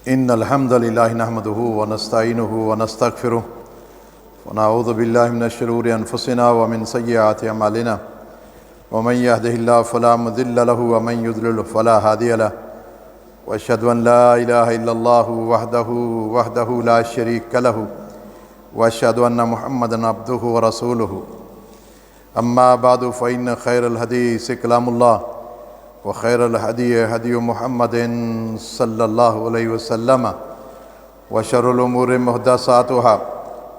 إن الحمد لله نحمده ونستعينه ونستغفره ونعوذ بالله من شرور أنفسنا ومن سيئات أعمالنا ومن يهده الله فلا مضل له ومن يضلل فلا هادي له وأشهد أن لا إله إلا الله وحده لا شريك له وأشهد أن محمدا عبده ورسوله أما بعد فإن خير الحديث كلام الله وخير الهدي هدي محمد صلى الله عليه وسلم وشر الأمور محدثاتها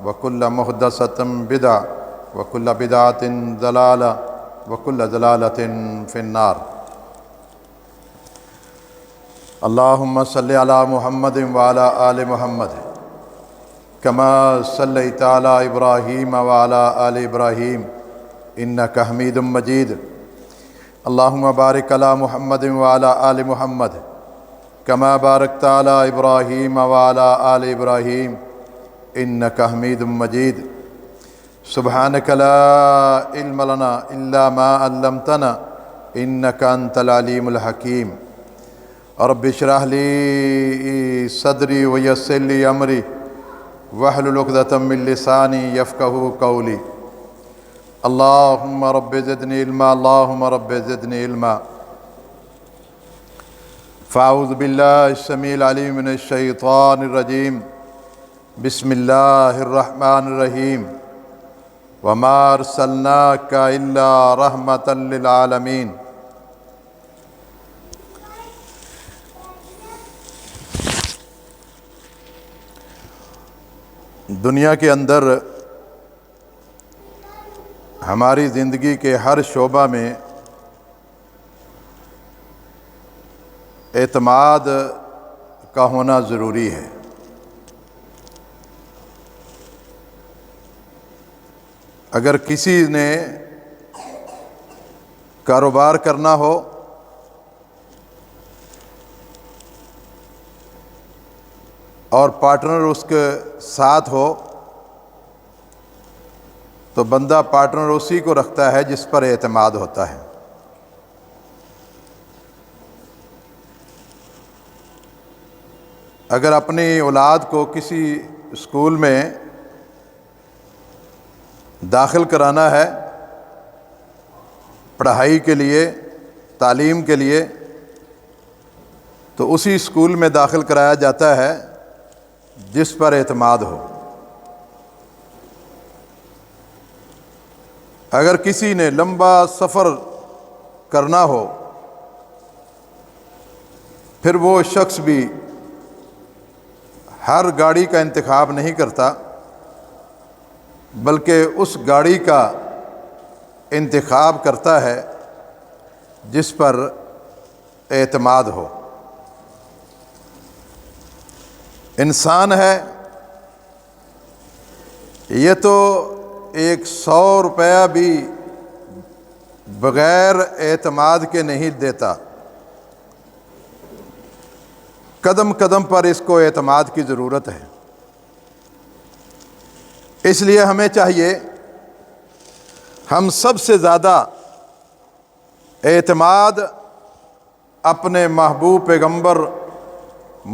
وكل محدثة بدعة وكل بدعة ضلالة وكل ضلالة في النار. اللهم صل على محمد وعلى آل محمد كما صليت على إبراهيم وعلى آل إبراهيم إنك حميد مجيد. اللهم بارك على محمد وعلى آل محمد كما باركت على إبراهيم وعلى آل إبراهيم إنك حميد مجيد. سبحانك لا علم لنا إلا ما علمتنا إنك أنت العليم الحكيم. رب اشرح لي صدري ويسر لي أمري واحلل عقدة من لساني يفقهوا قولي. اللهم رب زدني علما اللهم رب زدني علما. فأعوذ بالله السميع العليم من الشيطان الرجيم. بسم الله الرحمن الرحيم. وما أرسلناك إلا رحمة للعالمين. دنیا کے اندر ہماری زندگی کے ہر شعبہ میں اعتماد کا ہونا ضروری ہے. اگر کسی نے کاروبار کرنا ہو اور پارٹنر اس کے ساتھ ہو تو بندہ پارٹنر اسی کو رکھتا ہے جس پر اعتماد ہوتا ہے. اگر اپنی اولاد کو کسی اسکول میں داخل کرانا ہے پڑھائی کے لیے تعلیم کے لیے تو اسی اسکول میں داخل کرایا جاتا ہے جس پر اعتماد ہو. اگر کسی نے لمبا سفر کرنا ہو پھر وہ شخص بھی ہر گاڑی کا انتخاب نہیں کرتا بلکہ اس گاڑی کا انتخاب کرتا ہے جس پر اعتماد ہو. انسان ہے یہ تو 100 روپیہ بھی بغیر اعتماد کے نہیں دیتا. قدم قدم پر اس کو اعتماد کی ضرورت ہے. اس لیے ہمیں چاہیے ہم سب سے زیادہ اعتماد اپنے محبوب پیغمبر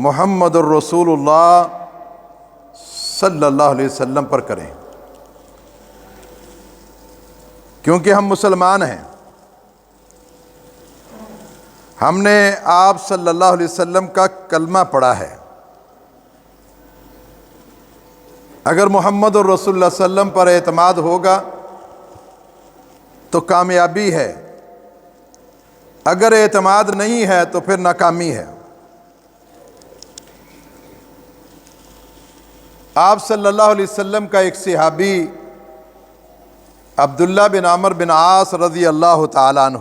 محمد الرسول اللہ صلی اللہ علیہ وسلم پر کریں کیونکہ ہم مسلمان ہیں. ہم نے آپ صلی اللہ علیہ وسلم کا کلمہ پڑھا ہے. اگر محمد الرسول اللہ صلی اللہ علیہ وسلم پر اعتماد ہوگا تو کامیابی ہے. اگر اعتماد نہیں ہے تو پھر ناکامی ہے. آپ صلی اللہ علیہ وسلم کا ایک صحابی عبداللہ بن عمرو بن عاص رضی اللہ تعالیٰ عنہ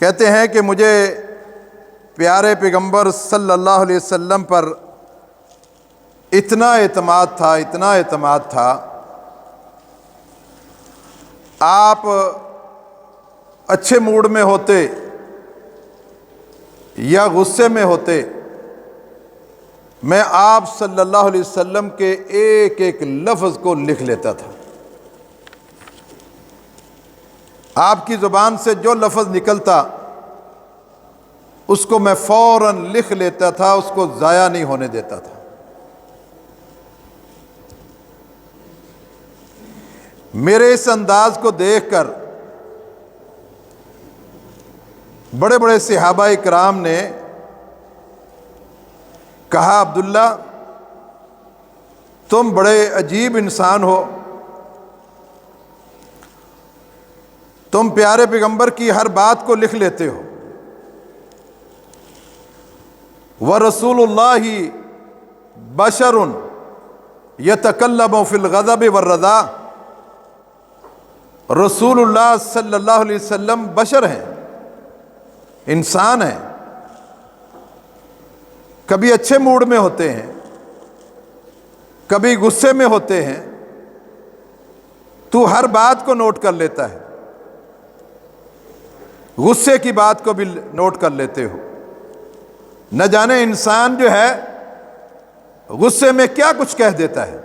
کہتے ہیں کہ مجھے پیارے پیغمبر صلی اللہ علیہ وسلم پر اتنا اعتماد تھا آپ اچھے موڈ میں ہوتے یا غصے میں ہوتے میں آپ صلی اللہ علیہ وسلم کے ایک ایک لفظ کو لکھ لیتا تھا. آپ کی زبان سے جو لفظ نکلتا اس کو میں فوراً لکھ لیتا تھا، اس کو ضائع نہیں ہونے دیتا تھا۔ میرے اس انداز کو دیکھ کر بڑے بڑے صحابہ کرام نے کہا عبداللہ تم بڑے عجیب انسان ہو، تم پیارے پیغمبر کی ہر بات کو لکھ لیتے ہو، وَرَسُولُ اللَّهِ بَشَرٌ يَتَكَلَّمُ فِي الْغَضَبِ وَالرَّضَا، رسول اللہ صلی اللہ علیہ وسلم بشر ہیں، انسان ہیں، کبھی اچھے موڈ میں ہوتے ہیں، کبھی غصے میں ہوتے ہیں، تو ہر بات کو نوٹ کر لیتا ہے، غصے کی بات کو بھی نوٹ کر لیتے ہو۔ نہ جانے انسان جو ہے غصے میں کیا کچھ کہہ دیتا ہے،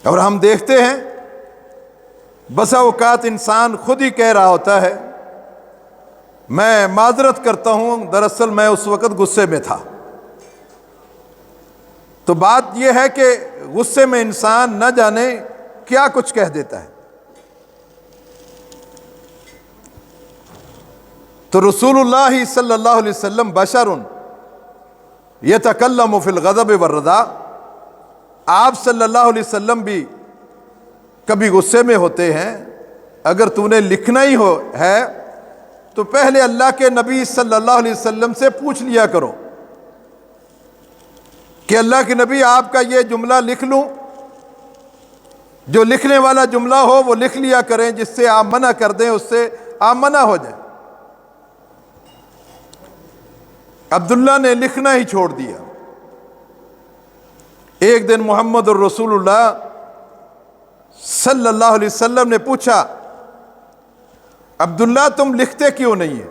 اور ہم دیکھتے ہیں بسا اوقات انسان خود ہی کہہ رہا ہوتا ہے میں معذرت کرتا ہوں، دراصل میں اس وقت غصے میں تھا۔ تو بات یہ ہے کہ غصے میں انسان نہ جانے کیا کچھ کہہ دیتا ہے۔ تو رسول اللہ صلی اللہ علیہ وسلم بشر یتکلم فی الغضب والرضا، آپ صلی اللہ علیہ وسلم بھی کبھی غصے میں ہوتے ہیں۔ اگر تو نے لکھنا ہی ہے تو پہلے اللہ کے نبی صلی اللہ علیہ وسلم سے پوچھ لیا کرو کہ اللہ کے نبی آپ کا یہ جملہ لکھ لوں، جو لکھنے والا جملہ ہو وہ لکھ لیا کریں، جس سے آپ منع کر دیں اس سے آپ منع ہو جائیں۔ عبداللہ نے لکھنا ہی چھوڑ دیا۔ ایک دن محمد الرسول اللہ صلی اللہ علیہ وسلم نے پوچھا عبداللہ تم لکھتے کیوں نہیں ہیں؟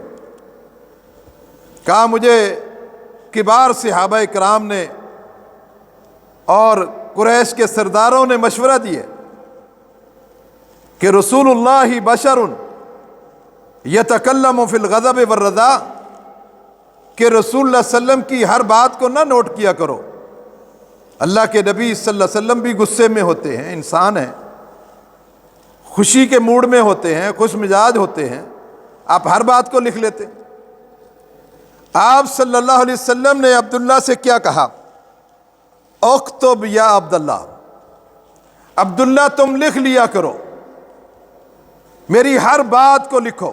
کہا مجھے کبار صحابہ کرام نے اور قریش کے سرداروں نے مشورہ دیے کہ رسول اللہ بشر یتکلم فی الغضب والرضا، کہ رسول اللہ صلی اللہ علیہ وسلم کی ہر بات کو نہ نوٹ کیا کرو، اللہ کے نبی صلی اللہ علیہ وسلم بھی غصے میں ہوتے ہیں، انسان ہیں، خوشی کے موڈ میں ہوتے ہیں، خوش مزاج ہوتے ہیں، آپ ہر بات کو لکھ لیتے۔ آپ صلی اللہ علیہ وسلم نے عبداللہ سے کیا کہا؟ اکتب یا عبداللہ، عبداللہ تم لکھ لیا کرو، میری ہر بات کو لکھو۔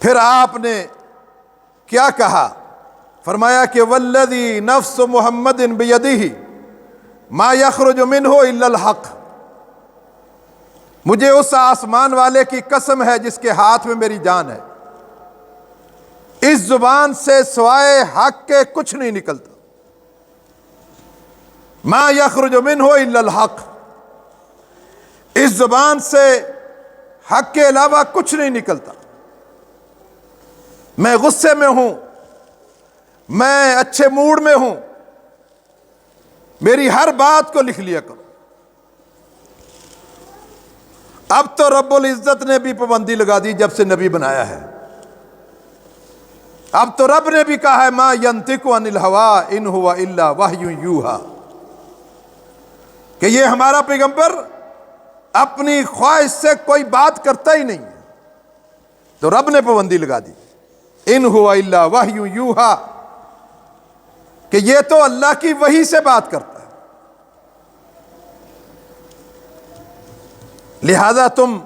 پھر آپ نے کیا کہا؟ فرمایا کہ والذی نفس محمد بیدہ ما یخرج منہ الا الحق، مجھے اس آسمان والے کی قسم ہے جس کے ہاتھ میں میری جان ہے، اس زبان سے سوائے حق کے کچھ نہیں نکلتا، ما یخرج منہ الا الحق، اس زبان سے حق کے علاوہ کچھ نہیں نکلتا۔ میں غصے میں ہوں، میں اچھے موڈ میں ہوں، میری ہر بات کو لکھ لیا کرو۔ اب تو رب العزت نے بھی پابندی لگا دی جب سے نبی بنایا ہے، اب تو رب نے بھی کہا ہے ما ینطق عن الہوی ان ہوا الا وحی یوحی، کہ یہ ہمارا پیغمبر اپنی خواہش سے کوئی بات کرتا ہی نہیں ہے، تو رب نے پابندی لگا دی ان ہوا الا وحی یوحی، کہ یہ تو اللہ کی وحی سے بات کرتا ہے، لہذا تم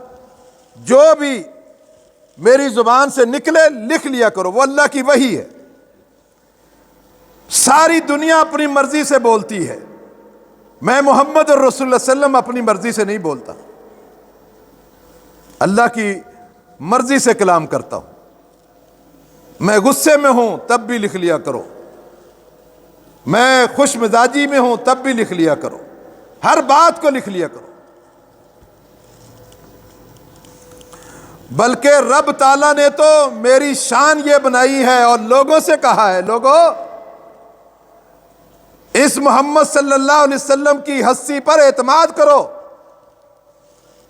جو بھی میری زبان سے نکلے لکھ لیا کرو، وہ اللہ کی وحی ہے۔ ساری دنیا اپنی مرضی سے بولتی ہے، میں محمد الرسول صلی اللہ علیہ وسلم اپنی مرضی سے نہیں بولتا، اللہ کی مرضی سے کلام کرتا ہوں۔ میں غصے میں ہوں تب بھی لکھ لیا کرو، میں خوش مزاجی میں ہوں تب بھی لکھ لیا کرو، ہر بات کو لکھ لیا کرو۔ بلکہ رب تعالیٰ نے تو میری شان یہ بنائی ہے اور لوگوں سے کہا ہے لوگوں اس محمد صلی اللہ علیہ وسلم کی ہستی پر اعتماد کرو۔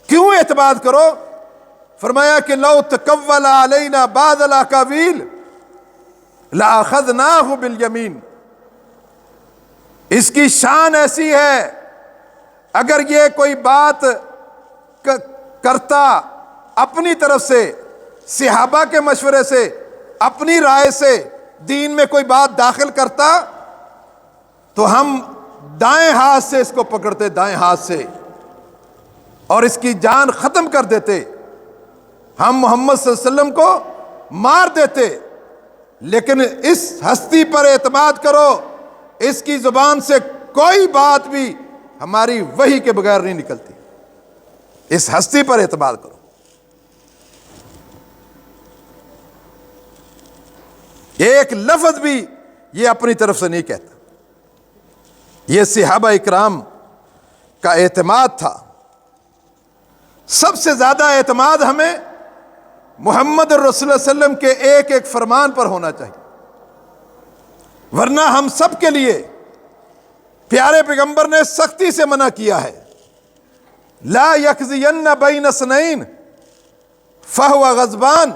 کیوں اعتماد کرو؟ فرمایا کہ لو تقول علینا بعض الاقاویل لأخذناہ بالیمین، اس کی شان ایسی ہے اگر یہ کوئی بات کرتا اپنی طرف سے، صحابہ کے مشورے سے، اپنی رائے سے دین میں کوئی بات داخل کرتا تو ہم دائیں ہاتھ سے اس کو پکڑتے، دائیں ہاتھ سے، اور اس کی جان ختم کر دیتے، ہم محمد صلی اللہ علیہ وسلم کو مار دیتے۔ لیکن اس ہستی پر اعتماد کرو، اس کی زبان سے کوئی بات بھی ہماری وحی کے بغیر نہیں نکلتی، اس ہستی پر اعتماد کرو۔ ایک لفظ بھی یہ اپنی طرف سے نہیں کہتا۔ یہ صحابہ اکرام کا اعتماد تھا۔ سب سے زیادہ اعتماد ہمیں محمد الرسول صلی اللہ علیہ وسلم کے ایک ایک فرمان پر ہونا چاہیے، ورنہ ہم سب کے لیے پیارے پیغمبر نے سختی سے منع کیا ہے، لا یقضین بین اثنین فہو غضبان۔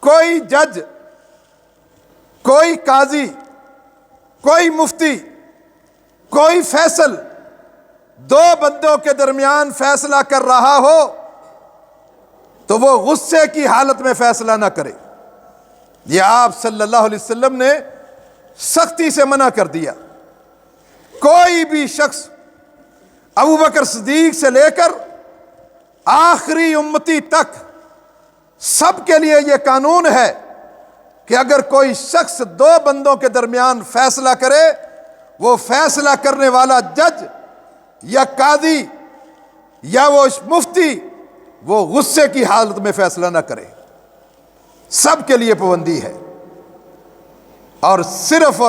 کوئی جج، کوئی قاضی، کوئی مفتی، کوئی فیصل دو بندوں کے درمیان فیصلہ کر رہا ہو تو وہ غصے کی حالت میں فیصلہ نہ کرے۔ یہ آپ صلی اللہ علیہ وسلم نے سختی سے منع کر دیا۔ کوئی بھی شخص ابوبکر صدیق سے لے کر آخری امتی تک سب کے لیے یہ قانون ہے کہ اگر کوئی شخص دو بندوں کے درمیان فیصلہ کرے، وہ فیصلہ کرنے والا جج یا قاضی یا وہ مفتی وہ غصے کی حالت میں فیصلہ نہ کرے۔ سب کے لیے پابندی ہے، اور صرف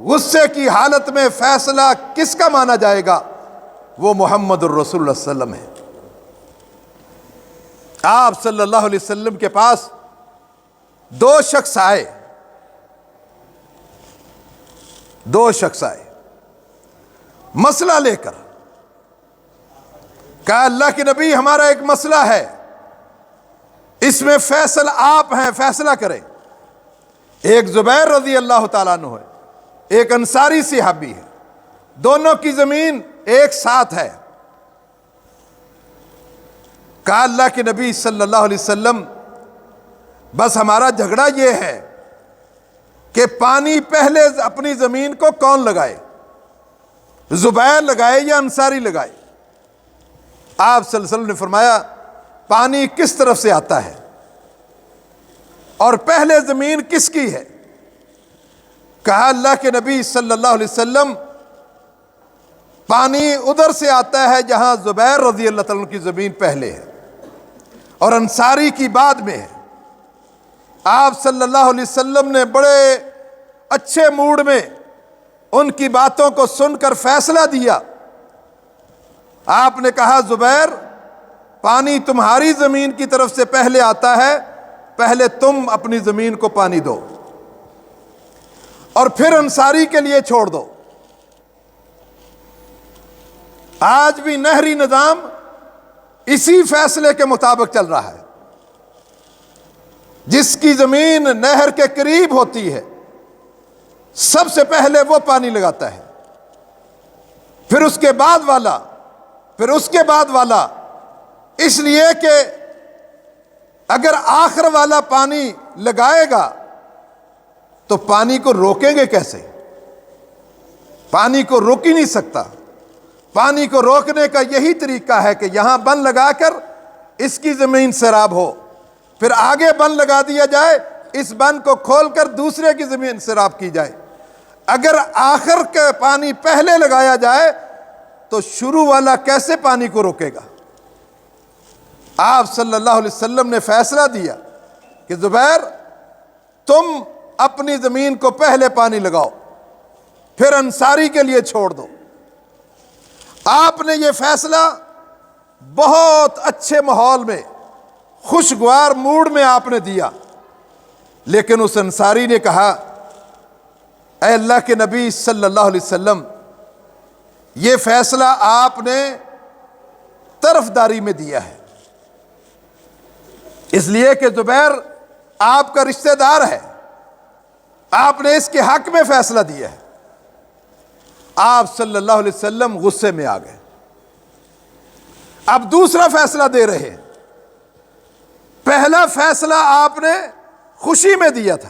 غصے کی حالت میں فیصلہ کس کا مانا جائے گا؟ وہ محمد الرسول اللہ صلی اللہ علیہ وسلم ہے۔ آپ صلی اللہ علیہ وسلم کے پاس دو شخص آئے مسئلہ لے کر، کہا اللہ کے نبی ہمارا ایک مسئلہ ہے، اس میں فیصل آپ ہیں، فیصلہ کریں۔ ایک زبیر رضی اللہ تعالیٰ عنہ ہے، ایک انصاری صحابی ہے، دونوں کی زمین ایک ساتھ ہے۔ کہا اللہ کے نبی صلی اللہ علیہ وسلم بس ہمارا جھگڑا یہ ہے کہ پانی پہلے اپنی زمین کو کون لگائے، زبیر لگائے یا انصاری لگائے؟ آپ صلی اللہ علیہ وسلم نے فرمایا پانی کس طرف سے آتا ہے اور پہلے زمین کس کی ہے؟ کہا اللہ کے نبی صلی اللہ علیہ وسلم پانی ادھر سے آتا ہے جہاں زبیر رضی اللہ تعالیٰ عنہ کی زمین پہلے ہے اور انصاری کی بعد میں ہے۔ آپ صلی اللہ علیہ وسلم نے بڑے اچھے موڈ میں ان کی باتوں کو سن کر فیصلہ دیا۔ آپ نے کہا زبیر پانی تمہاری زمین کی طرف سے پہلے آتا ہے، پہلے تم اپنی زمین کو پانی دو اور پھر انصاری کے لیے چھوڑ دو۔ آج بھی نہری نظام اسی فیصلے کے مطابق چل رہا ہے۔ جس کی زمین نہر کے قریب ہوتی ہے سب سے پہلے وہ پانی لگاتا ہے، پھر اس کے بعد والا، پھر اس کے بعد والا، اس لیے کہ اگر آخر والا پانی لگائے گا تو پانی کو روکیں گے کیسے؟ پانی کو روک ہی نہیں سکتا۔ پانی کو روکنے کا یہی طریقہ ہے کہ یہاں بند لگا کر اس کی زمین سیراب ہو، پھر آگے بند لگا دیا جائے، اس بند کو کھول کر دوسرے کی زمین سیراب کی جائے۔ اگر آخر کا پانی پہلے لگایا جائے تو شروع والا کیسے پانی کو روکے گا؟ آپ صلی اللہ علیہ وسلم نے فیصلہ دیا کہ زبیر تم اپنی زمین کو پہلے پانی لگاؤ، پھر انصاری کے لیے چھوڑ دو۔ آپ نے یہ فیصلہ بہت اچھے ماحول میں، خوشگوار موڈ میں آپ نے دیا، لیکن اس انصاری نے کہا اے اللہ کے نبی صلی اللہ علیہ وسلم یہ فیصلہ آپ نے طرفداری میں دیا ہے، اس لیے کہ زبیر آپ کا رشتہ دار ہے، آپ نے اس کے حق میں فیصلہ دیا ہے۔ آپ صلی اللہ علیہ وسلم غصے میں آ گئے، اب دوسرا فیصلہ دے رہے ہیں۔ پہلا فیصلہ آپ نے خوشی میں دیا تھا،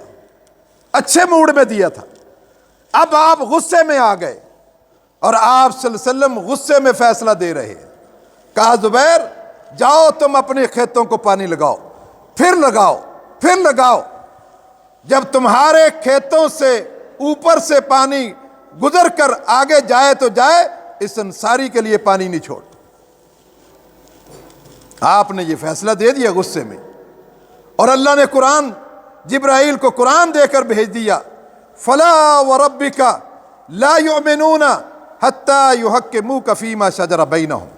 اچھے موڈ میں دیا تھا، اب آپ غصے میں آ گئے اور آپ صلی اللہ علیہ وسلم غصے میں فیصلہ دے رہے ہیں۔ کہا زبیر جاؤ تم اپنے کھیتوں کو پانی لگاؤ، پھر لگاؤ، پھر لگاؤ، جب تمہارے کھیتوں سے اوپر سے پانی گزر کر آگے جائے تو جائے، اس انصاری کے لیے پانی نہیں چھوڑ۔ آپ نے یہ فیصلہ دے دیا غصے میں، اور اللہ نے قرآن، جبرائیل کو قرآن دے کر بھیج دیا، فَلَا وَرَبِّكَ لَا يُؤْمِنُونَ حَتَّى يُحَكِّمُوكَ فِيمَا شَجَرَ بَيْنَهُمْ۔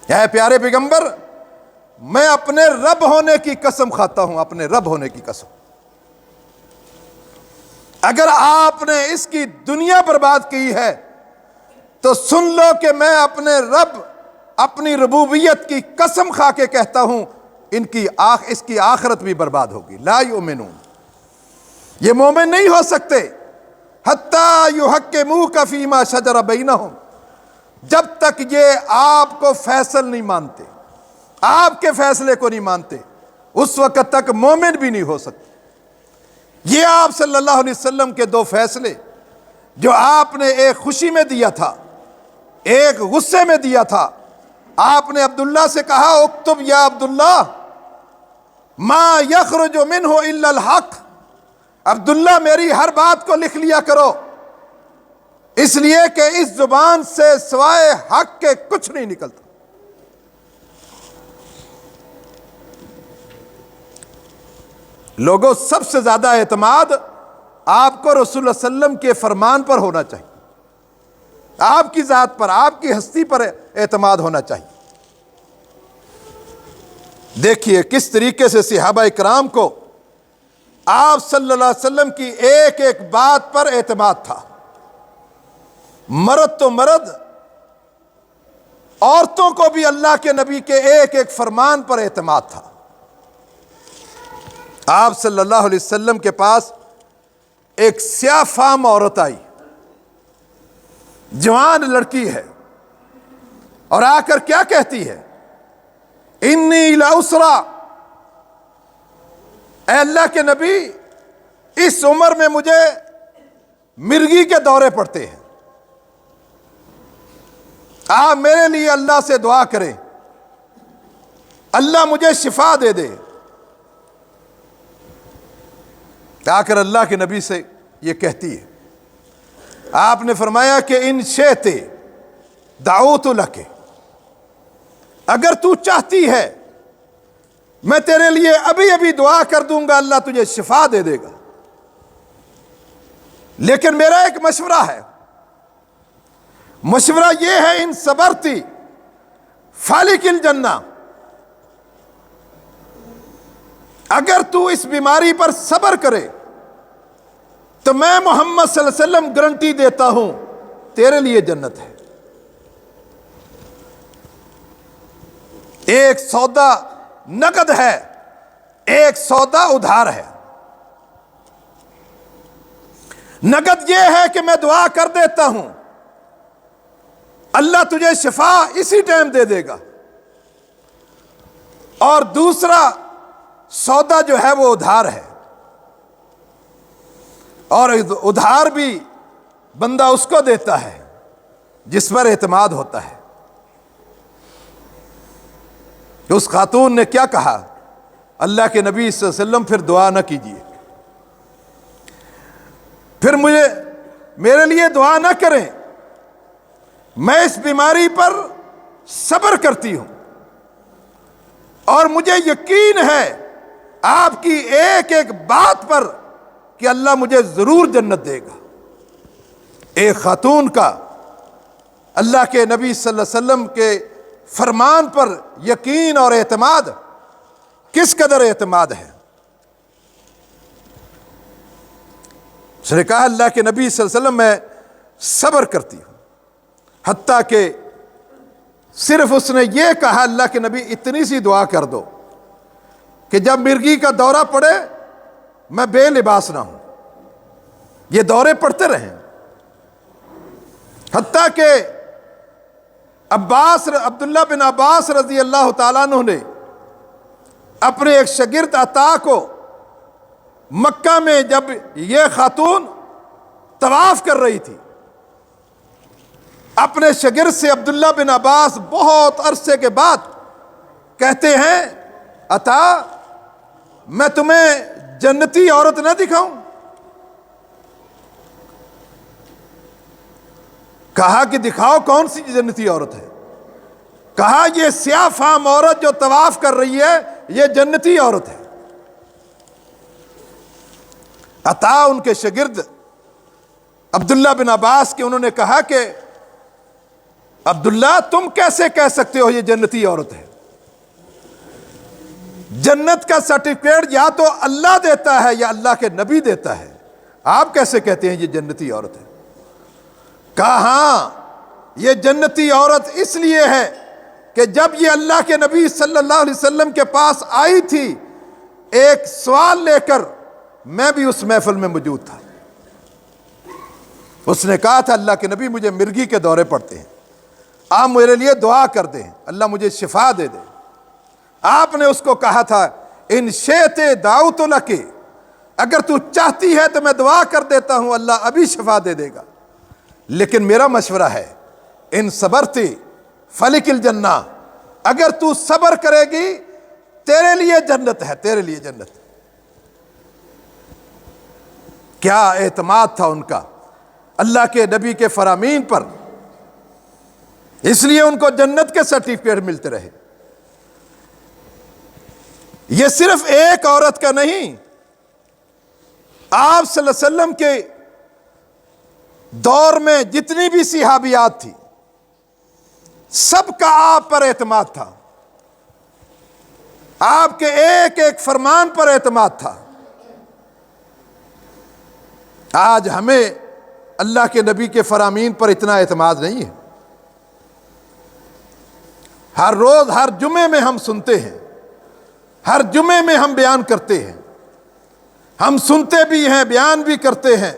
اے پیارے پیغمبر، میں اپنے رب ہونے کی قسم کھاتا ہوں، اپنے رب ہونے کی قسم، اگر آپ نے اس کی دنیا برباد کی ہے تو سن لو کہ میں اپنے رب، اپنی ربوبیت کی قسم کھا کے کہتا ہوں اس کی آخرت بھی برباد ہوگی۔ لا یؤمنون، یہ مومن نہیں ہو سکتے، حتی یحکموک فیما شجر بینہم، جب تک یہ آپ کو فیصل نہیں مانتے، آپ کے فیصلے کو نہیں مانتے، اس وقت تک مومن بھی نہیں ہو سکتے۔ یہ آپ صلی اللہ علیہ وسلم کے دو فیصلے جو آپ نے ایک خوشی میں دیا تھا، ایک غصے میں دیا تھا۔ آپ نے عبداللہ سے کہا اکتب یا عبداللہ ما یخرج منہ الا الحق، عبداللہ میری ہر بات کو لکھ لیا کرو، اس لیے کہ اس زبان سے سوائے حق کے کچھ نہیں نکلتا۔ لوگوں، سب سے زیادہ اعتماد آپ کو رسول اللہ صلی اللہ علیہ وسلم کے فرمان پر ہونا چاہیے، آپ کی ذات پر، آپ کی ہستی پر اعتماد ہونا چاہیے۔ دیکھیے کس طریقے سے صحابہ کرام کو آپ صلی اللہ علیہ وسلم کی ایک ایک بات پر اعتماد تھا۔ مرد تو مرد، عورتوں کو بھی اللہ کے نبی کے ایک ایک فرمان پر اعتماد تھا۔ آپ صلی اللہ علیہ وسلم کے پاس ایک سیاہ فام عورت آئی، جوان لڑکی ہے، اور آ کر کیا کہتی ہے؟ انی لاسرا، اے اللہ کے نبی اس عمر میں مجھے مرگی کے دورے پڑتے ہیں، آپ میرے لیے اللہ سے دعا کریں، اللہ مجھے شفا دے دے۔ آ کر اللہ کے نبی سے یہ کہتی ہے، آپ نے فرمایا کہ ان شئت دعوت لک، اگر تو چاہتی ہے میں تیرے لیے ابھی ابھی دعا کر دوں گا، اللہ تجھے شفا دے دے گا، لیکن میرا ایک مشورہ ہے، مشورہ یہ ہے ان صبرتی فالک الجنہ، اگر تو اس بیماری پر صبر کرے تو میں محمد صلی اللہ علیہ وسلم گارنٹی دیتا ہوں تیرے لیے جنت ہے۔ ایک سودا نقد ہے، ایک سودا ادھار ہے۔ نقد یہ ہے کہ میں دعا کر دیتا ہوں، اللہ تجھے شفا اسی ٹائم دے دے گا، اور دوسرا سودا جو ہے وہ ادھار ہے، اور ادھار بھی بندہ اس کو دیتا ہے جس پر اعتماد ہوتا ہے۔ اس خاتون نے کیا کہا؟ اللہ کے نبی صلی اللہ علیہ وسلم پھر دعا نہ کیجیے، پھر میرے لیے دعا نہ کریں، میں اس بیماری پر صبر کرتی ہوں، اور مجھے یقین ہے آپ کی ایک ایک بات پر کہ اللہ مجھے ضرور جنت دے گا۔ ایک خاتون کا اللہ کے نبی صلی اللہ علیہ وسلم کے فرمان پر یقین اور اعتماد کس قدر اعتماد ہے۔ اس نے کہا اللہ کے نبی صلی اللہ علیہ وسلم میں صبر کرتی ہوں، حتیٰ کہ صرف اس نے یہ کہا اللہ کے نبی اتنی سی دعا کر دو کہ جب مرگی کا دورہ پڑے میں بے لباس نہ ہوں۔ یہ دورے پڑتے رہے، حتیٰ کہ عبداللہ بن عباس رضی اللہ تعالیٰ عنہ نے اپنے ایک شاگرد عطا کو مکہ میں جب یہ خاتون طواف کر رہی تھی، اپنے شاگرد سے عبداللہ بن عباس بہت عرصے کے بعد کہتے ہیں عطا میں تمہیں جنتی عورت نہ دکھاؤں؟ کہا کہ دکھاؤ کون سی جنتی عورت ہے؟ کہا یہ سیاہ فام عورت جو طواف کر رہی ہے یہ جنتی عورت ہے۔ عطا ان کے شاگرد عبداللہ بن عباس کے، انہوں نے کہا کہ عبداللہ تم کیسے کہہ سکتے ہو یہ جنتی عورت ہے؟ جنت کا سرٹیفکیٹ یا تو اللہ دیتا ہے یا اللہ کے نبی دیتا ہے، آپ کیسے کہتے ہیں یہ جنتی عورت ہے؟ کہا ہاں یہ جنتی عورت اس لیے ہے کہ جب یہ اللہ کے نبی صلی اللہ علیہ وسلم کے پاس آئی تھی ایک سوال لے کر، میں بھی اس محفل میں موجود تھا، اس نے کہا تھا اللہ کے نبی مجھے مرگی کے دورے پڑتے ہیں، آپ میرے لیے دعا کر دیں اللہ مجھے شفا دے دے۔ آپ نے اس کو کہا تھا ان شئت دعوت لک، اگر تو چاہتی ہے تو میں دعا کر دیتا ہوں اللہ ابھی شفا دے دے گا، لیکن میرا مشورہ ہے ان صبرتی فلک الجنہ، اگر تو صبر کرے گی تیرے لیے جنت ہے، تیرے لیے جنت۔ کیا اعتماد تھا ان کا اللہ کے نبی کے فرامین پر، اس لیے ان کو جنت کے سرٹیفکیٹ ملتے رہے۔ یہ صرف ایک عورت کا نہیں، آپ صلی اللہ علیہ وسلم کے دور میں جتنی بھی صحابیات تھی سب کا آپ پر اعتماد تھا، آپ کے ایک ایک فرمان پر اعتماد تھا۔ آج ہمیں اللہ کے نبی کے فرامین پر اتنا اعتماد نہیں ہے۔ ہر روز ہر جمعے میں ہم سنتے ہیں، ہر جمعے میں ہم بیان کرتے ہیں، ہم سنتے بھی ہیں بیان بھی کرتے ہیں،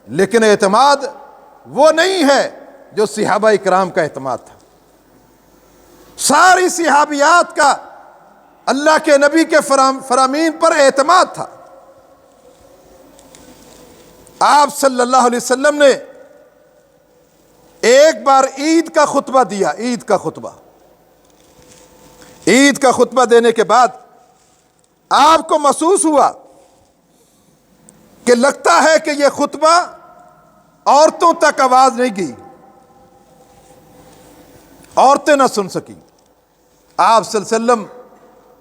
لیکن اعتماد وہ نہیں ہے جو صحابہ اکرام کا اعتماد تھا۔ ساری صحابیات کا اللہ کے نبی کے فرامین پر اعتماد تھا۔ آپ صلی اللہ علیہ وسلم نے ایک بار عید کا خطبہ دیا، عید کا خطبہ، عید کا خطبہ دینے کے بعد آپ کو محسوس ہوا کہ لگتا ہے کہ یہ خطبہ عورتوں تک آواز نہیں گئی، عورتیں نہ سن سکی۔ آپ صلی اللہ علیہ وسلم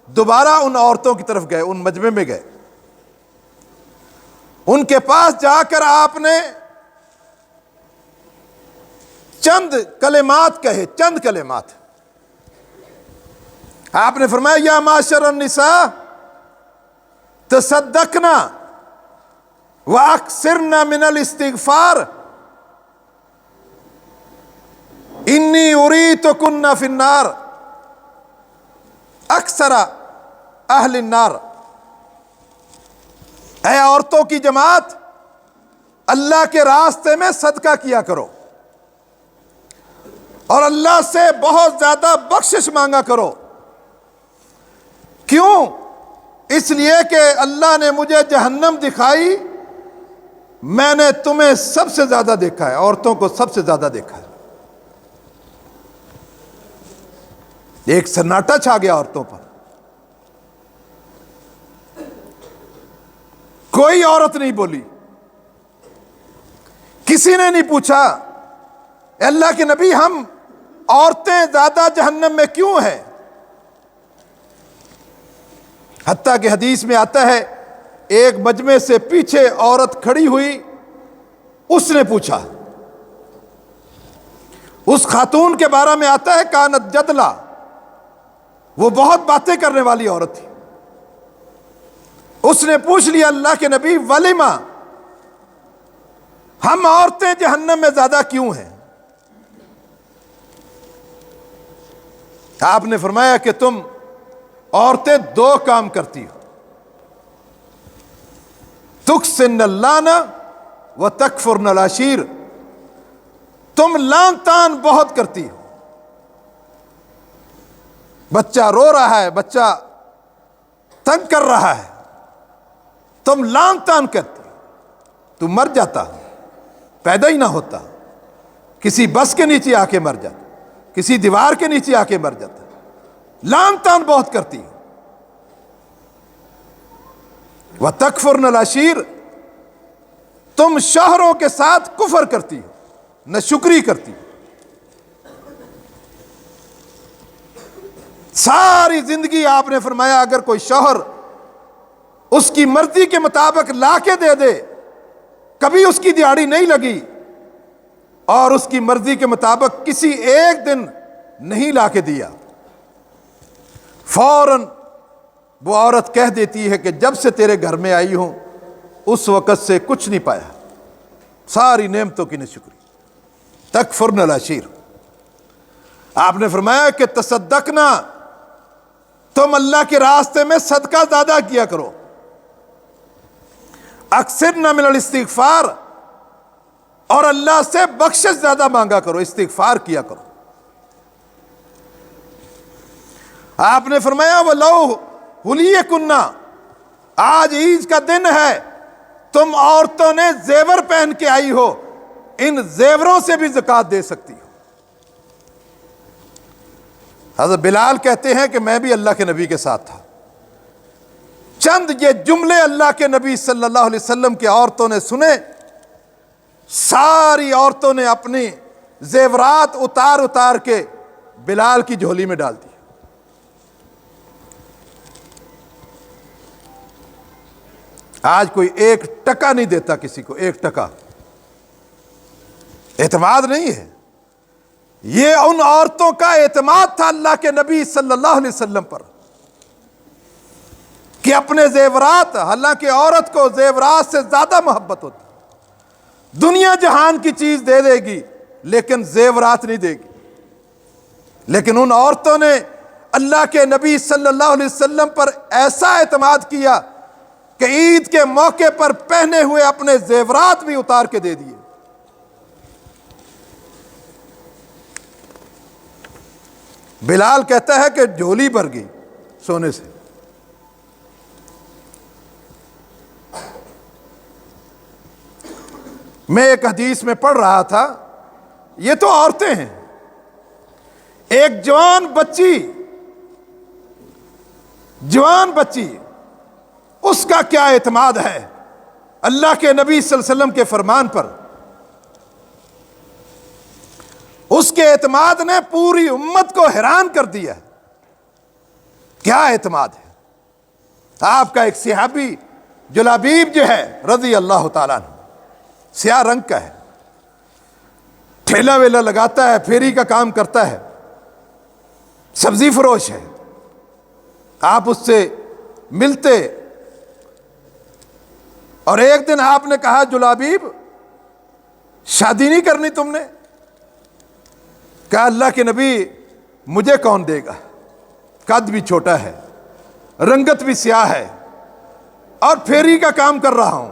دوبارہ ان عورتوں کی طرف گئے، ان مجمع میں گئے، ان کے پاس جا کر آپ نے چند کلمات کہے، چند کلمات۔ آپ نے فرمایا یا معاشر النساء تصدقنا واکثرنا من الاستغفار انی اریتکن فی النار اکثر اہل النار۔ اے عورتوں کی جماعت، اللہ کے راستے میں صدقہ کیا کرو اور اللہ سے بہت زیادہ بخشش مانگا کرو۔ کیوں؟ اس لیے کہ اللہ نے مجھے جہنم دکھائی، میں نے تمہیں سب سے زیادہ دیکھا ہے، عورتوں کو سب سے زیادہ دیکھا ہے۔ ایک سناٹا چھا گیا عورتوں پر، کوئی عورت نہیں بولی، کسی نے نہیں پوچھا اے اللہ کے نبی ہم عورتیں زیادہ جہنم میں کیوں ہیں؟ حتیٰ کہ حدیث میں آتا ہے ایک مجمع سے پیچھے عورت کھڑی ہوئی، اس نے پوچھا، اس خاتون کے بارے میں آتا ہے کانت جدلا، وہ بہت باتیں کرنے والی عورت تھی۔ اس نے پوچھ لیا اللہ کے نبی ولیما، ہم عورتیں جہنم میں زیادہ کیوں ہیں؟ آپ نے فرمایا کہ تم عورتیں دو کام کرتی ہو، تکسن اللعن و تکفرن العشیر، تم لان تان بہت کرتی ہو. بچہ رو رہا ہے، بچہ تنگ کر رہا ہے، تم لان تان کرتی ہو. تو مر جاتا، پیدا ہی نہ ہوتا، کسی بس کے نیچے آ کے مر جاتا، کسی دیوار کے نیچے آ کے مر جاتا. لان تان بہت کرتی ہو. وَتَكْفُرْنَ الْعَشِيرَ، تم شوہروں کے ساتھ کفر کرتی ہو، ناشکری کرتی ہو. ساری زندگی آپ نے فرمایا اگر کوئی شوہر اس کی مرضی کے مطابق لا کے دے دے، کبھی اس کی دیہڑی نہیں لگی، اور اس کی مرضی کے مطابق کسی ایک دن نہیں لا کے دیا، فوراً وہ عورت کہہ دیتی ہے کہ جب سے تیرے گھر میں آئی ہوں اس وقت سے کچھ نہیں پایا، ساری نعمتوں کی ناشکری. تکفرن العشیر. آپ نے فرمایا کہ تصدقنا، تم اللہ کے راستے میں صدقہ زیادہ کیا کرو. اکثرنا من الاستغفار، اور اللہ سے بخشش زیادہ مانگا کرو، استغفار کیا کرو. آپ نے فرمایا وَلَوْ حُلِيَكُنَّ، آج عید کا دن ہے، تم عورتوں نے زیور پہن کے آئی ہو، ان زیوروں سے بھی زکوٰۃ دے سکتی ہو. حضرت بلال کہتے ہیں کہ میں بھی اللہ کے نبی کے ساتھ تھا. چند یہ جملے اللہ کے نبی صلی اللہ علیہ وسلم کی عورتوں نے سنے، ساری عورتوں نے اپنی زیورات اتار اتار کے بلال کی جھولی میں ڈال دی. آج کوئی ایک ٹکا نہیں دیتا کسی کو، ایک ٹکا. اعتماد نہیں ہے. یہ ان عورتوں کا اعتماد تھا اللہ کے نبی صلی اللہ علیہ وسلم پر کہ اپنے زیورات، حالانکہ عورت کو زیورات سے زیادہ محبت ہوتی، دنیا جہان کی چیز دے دے گی لیکن زیورات نہیں دے گی. لیکن ان عورتوں نے اللہ کے نبی صلی اللہ علیہ وسلم پر ایسا اعتماد کیا کہ عید کے موقع پر پہنے ہوئے اپنے زیورات بھی اتار کے دے دیے. بلال کہتا ہے کہ جھولی بھر گئی سونے سے. میں ایک حدیث میں پڑھ رہا تھا، یہ تو عورتیں ہیں، ایک جوان بچی اس کا کیا اعتماد ہے اللہ کے نبی صلی اللہ علیہ وسلم کے فرمان پر. اس کے اعتماد نے پوری امت کو حیران کر دیا. کیا اعتماد ہے. آپ کا ایک صحابی جلابیب جو ہے رضی اللہ تعالیٰ عنہ، سیاہ رنگ کا ہے، ٹھیلا ویلا لگاتا ہے، پھیری کا کام کرتا ہے، سبزی فروش ہے. آپ اس سے ملتے اور ایک دن آپ نے کہا جلابیب شادی نہیں کرنی تم نے؟ کہا اللہ کے نبی مجھے کون دے گا، قد بھی چھوٹا ہے، رنگت بھی سیاہ ہے، اور پھیری کا کام کر رہا ہوں،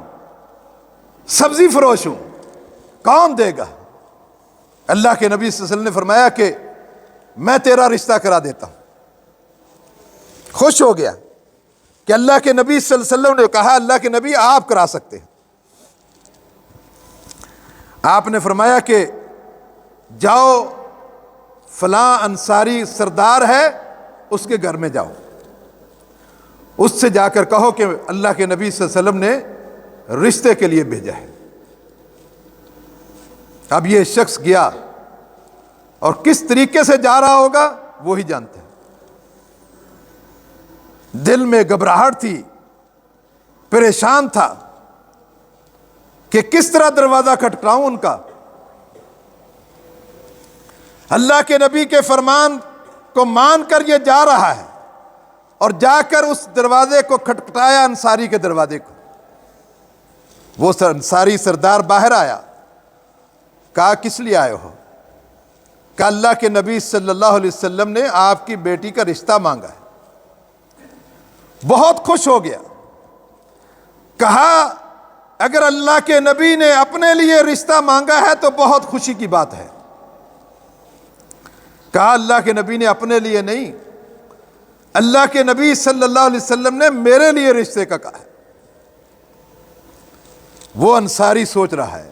سبزی فروش ہوں، کون دے گا؟ اللہ کے نبی صلی اللہ علیہ وسلم نے فرمایا کہ میں تیرا رشتہ کرا دیتا ہوں. خوش ہو گیا کہ اللہ کے نبی صلی اللہ علیہ وسلم نے کہا اللہ کے نبی آپ کرا سکتے ہیں. آپ نے فرمایا کہ جاؤ فلاں انصاری سردار ہے اس کے گھر میں جاؤ، اس سے جا کر کہو کہ اللہ کے نبی صلی اللہ علیہ وسلم نے رشتے کے لیے بھیجا ہے. اب یہ شخص گیا اور کس طریقے سے جا رہا ہوگا وہی جانتے ہیں. دل میں گھبراہٹ تھی، پریشان تھا کہ کس طرح دروازہ کھٹکھٹاؤں ان کا. اللہ کے نبی کے فرمان کو مان کر یہ جا رہا ہے اور جا کر اس دروازے کو کھٹکھٹایا، انصاری کے دروازے کو. وہ انصاری سردار باہر آیا، کہا کس لیے آئے ہو؟ کہا اللہ کے نبی صلی اللہ علیہ وسلم نے آپ کی بیٹی کا رشتہ مانگا ہے. بہت خوش ہو گیا. کہا اگر اللہ کے نبی نے اپنے لیے رشتہ مانگا ہے تو بہت خوشی کی بات ہے. کہا اللہ کے نبی نے اپنے لیے نہیں، اللہ کے نبی صلی اللہ علیہ وسلم نے میرے لیے رشتے کا کہا ہے. وہ انصاری سوچ رہا ہے.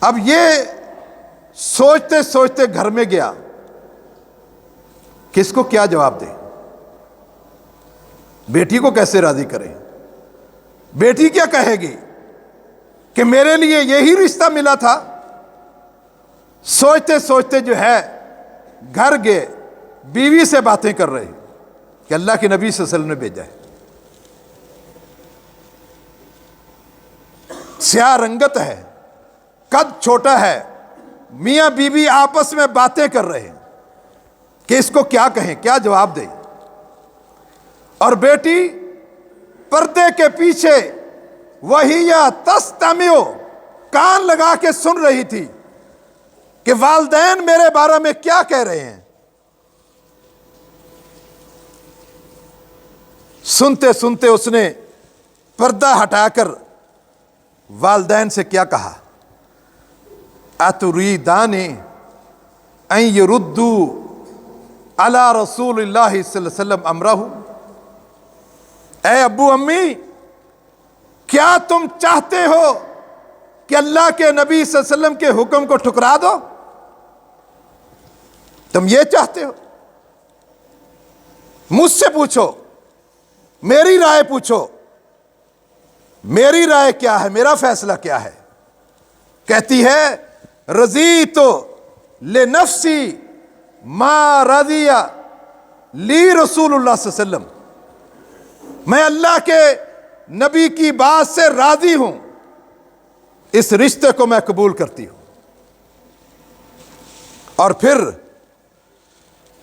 اب یہ سوچتے سوچتے گھر میں گیا، کس کو کیا جواب دے، بیٹی کو کیسے راضی کرے. بیٹی کیا کہے گی کہ میرے لیے یہی رشتہ ملا تھا. سوچتے سوچتے جو ہے گھر گئے، بیوی سے باتیں کر رہے کہ اللہ کے نبی صلی اللہ علیہ وسلم نے بھیجا ہے. سیاہ رنگت ہے، قد چھوٹا ہے، میاں بیوی آپس میں باتیں کر رہے ہیں کہ اس کو کیا کہیں، کیا جواب دیں. اور بیٹی پردے کے پیچھے وہی تستمع، کان لگا کے سن رہی تھی کہ والدین میرے بارے میں کیا کہہ رہے ہیں. سنتے سنتے اس نے پردہ ہٹا کر والدین سے کیا کہا، اتریدان ان یردوا علی رسول اللہ صلی اللہ علیہ وسلم امرہ. اے ابو امی، کیا تم چاہتے ہو کہ اللہ کے نبی صلی اللہ علیہ وسلم کے حکم کو ٹھکرا دو؟ تم یہ چاہتے ہو؟ مجھ سے پوچھو، میری رائے پوچھو، میری رائے کیا ہے، میرا فیصلہ کیا ہے. کہتی ہے رضیت لنفسی ما رضی لی رسول اللہ صلی اللہ علیہ وسلم. میں اللہ کے نبی کی بات سے راضی ہوں، اس رشتے کو میں قبول کرتی ہوں. اور پھر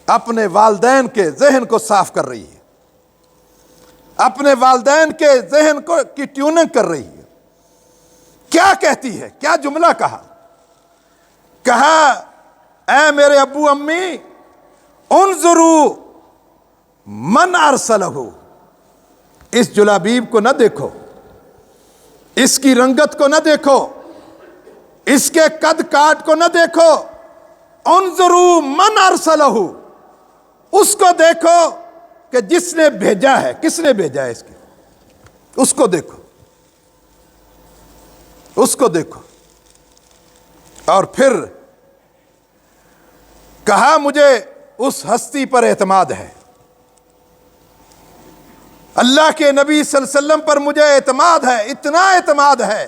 اپنے والدین کے ذہن کو صاف کر رہی ہے، اپنے والدین کے ذہن کو کی ٹیوننگ کر رہی ہے. کیا کہتی ہے، کیا جملہ کہا؟ کہا اے میرے ابو امی، انظروا من ارسلہ. اس جلابیب کو نہ دیکھو، اس کی رنگت کو نہ دیکھو، اس کے قد کاٹ کو نہ دیکھو. انظروا من ارسلہ، اس کو دیکھو کہ جس نے بھیجا ہے، کس نے بھیجا ہے اس کے، اس کو دیکھو، اس کو دیکھو. اور پھر کہا مجھے اس ہستی پر اعتماد ہے، اللہ کے نبی صلی اللہ علیہ وسلم پر مجھے اعتماد ہے، اتنا اعتماد ہے.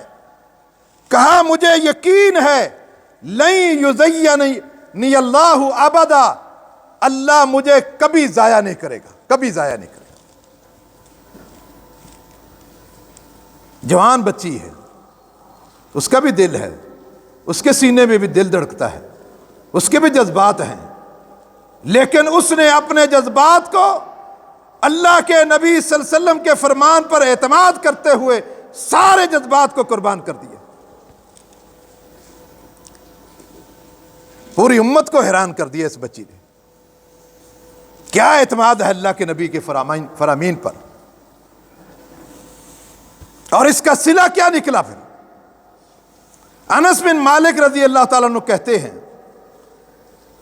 کہا مجھے یقین ہے لن یضیعنی اللہ ابدا، اللہ مجھے کبھی ضائع نہیں کرے گا، کبھی ضائع نہیں کرے گا. جوان بچی ہے، اس کا بھی دل ہے، اس کے سینے میں بھی دل دھڑکتا ہے، اس کے بھی جذبات ہیں. لیکن اس نے اپنے جذبات کو اللہ کے نبی صلی اللہ علیہ وسلم کے فرمان پر اعتماد کرتے ہوئے سارے جذبات کو قربان کر دیا. پوری امت کو حیران کر دیا اس بچی نے. کیا اعتماد ہے اللہ کے نبی کے فرامین پر. اور اس کا صلہ کیا نکلا پھر. انس بن مالک رضی اللہ تعالیٰ عنہ کہتے ہیں،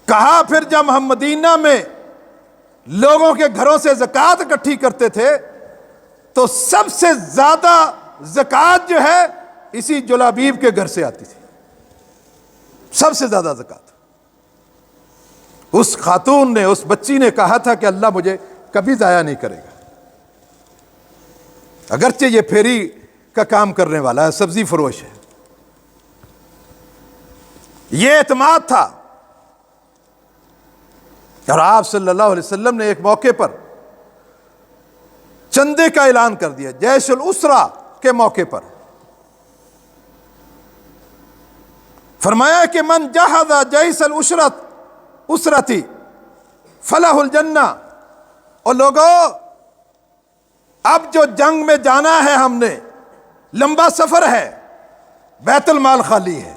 کہا پھر جب ہم مدینہ میں لوگوں کے گھروں سے زکوٰۃ اکٹھی کرتے تھے تو سب سے زیادہ زکوٰۃ جو ہے اسی جلابیب کے گھر سے آتی تھی، سب سے زیادہ زکوٰۃ. اس خاتون نے، اس بچی نے کہا تھا کہ اللہ مجھے کبھی ضائع نہیں کرے گا. اگرچہ یہ پھیری کا کام کرنے والا ہے، سبزی فروش ہے. یہ اعتماد تھا. اور آپ صلی اللہ علیہ وسلم نے ایک موقع پر چندے کا اعلان کر دیا، جیش الاسرہ کے موقع پر. فرمایا کہ من جہز جیش الاسرتی فلہ الجنہ. اور لوگوں، اب جو جنگ میں جانا ہے ہم نے، لمبا سفر ہے، بیت المال خالی ہے.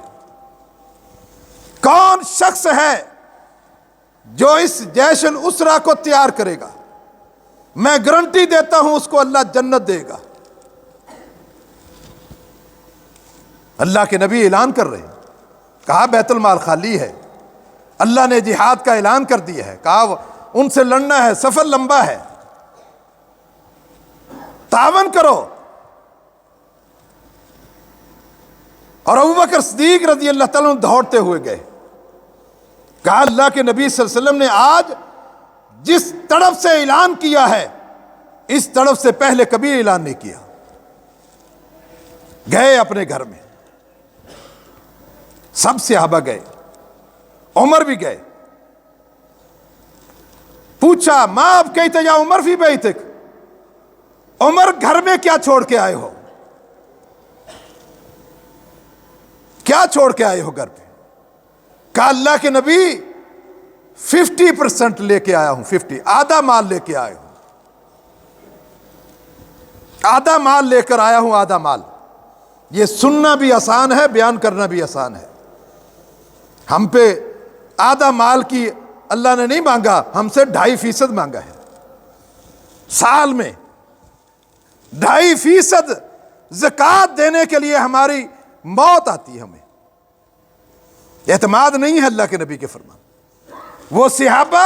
کون شخص ہے جو اس جیش الاسرہ کو تیار کرے گا، میں گارنٹی دیتا ہوں اس کو اللہ جنت دے گا۔ اللہ کے نبی اعلان کر رہے ہیں، کہا بیت المال خالی ہے، اللہ نے جہاد کا اعلان کر دیا ہے، کہا ان سے لڑنا ہے، سفر لمبا ہے، تعاون کرو۔ اور ابوبکر صدیق رضی اللہ تعالیٰ عنہ دوڑتے ہوئے گئے، کہا اللہ کے نبی صلی اللہ علیہ وسلم نے آج جس طرف سے اعلان کیا ہے اس طرف سے پہلے کبھی اعلان نہیں کیا۔ گئے اپنے گھر میں، سب صحابہ گئے، عمر بھی گئے، پوچھا ما ابقیت یا عمر فی بیتک، عمر گھر میں کیا چھوڑ کے آئے ہو، کیا چھوڑ کے آئے ہو گھر پہ؟ کہا اللہ کے نبی 50% لے کے آیا ہوں، 50 آدھا مال لے کے آیا ہوں، آدھا مال لے کر آیا ہوں، آدھا مال۔ یہ سننا بھی آسان ہے، بیان کرنا بھی آسان ہے۔ ہم پہ آدھا مال کی اللہ نے نہیں مانگا، ہم سے 2.5% مانگا ہے، سال میں 2.5% زکوٰۃ دینے کے لیے ہماری موت آتی ہے۔ ہمیں اعتماد نہیں ہے اللہ کے نبی کے فرمان۔ وہ صحابہ